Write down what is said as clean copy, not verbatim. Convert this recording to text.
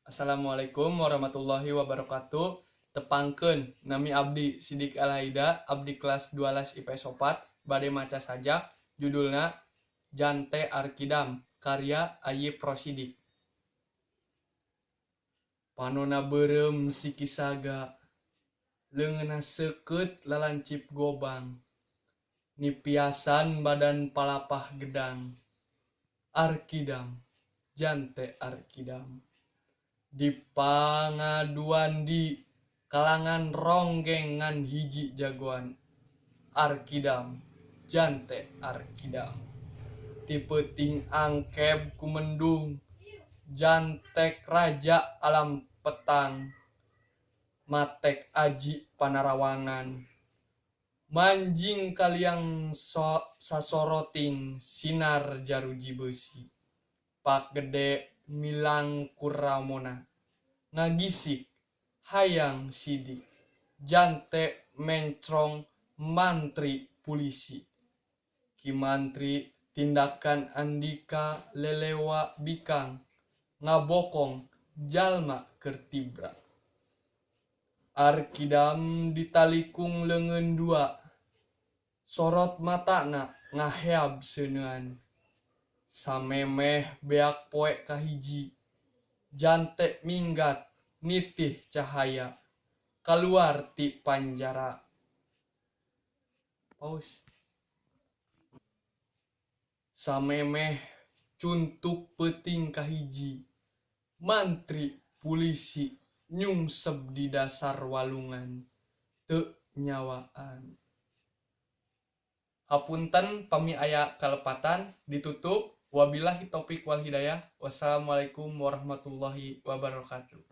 Assalamualaikum warahmatullahi wabarakatuh. Tepangkeun nami abdi Sidik Alhaida, abdi kelas 12 IPS 4, bade maca sajak, judulna Jante Arkidam, karya Ayi Prosidik. Panona beureum si Kisaga, leungeunna seukeut lalancip gobang, nipiasan badan palapah gedang. Arkidam, Jante Arkidam. Di pangaduan di kalangan ronggengan hiji jagoan. Arkidam, Jante Arkidam. Tipeuting angkeb kumendung, jantek raja alam petang, matek aji panarawangan, manjing kaliang sasoroting sinar jaruji besi, pak gede milang kuramona, ngagisik hayang sidik, jante mencrong mantri polisi, ki mantri tindakan andika lelewa bikang, ngabokong jalma kertibra. Arkidam ditalikung leungeun dua, sorot matana ngaheab seuneuan, samemeh beak poe kahiji, jante minggat nitih cahaya, kaluar ti panjara. Paus. Samemeh cuntuk peuting kahiji, mantri polisi nyungsep di dasar walungan, teu nyawaan. Hapunten pami aya kalepatan ditutup. Wabillahi taufik wal hidayah. Wassalamualaikum warahmatullahi wabarakatuh.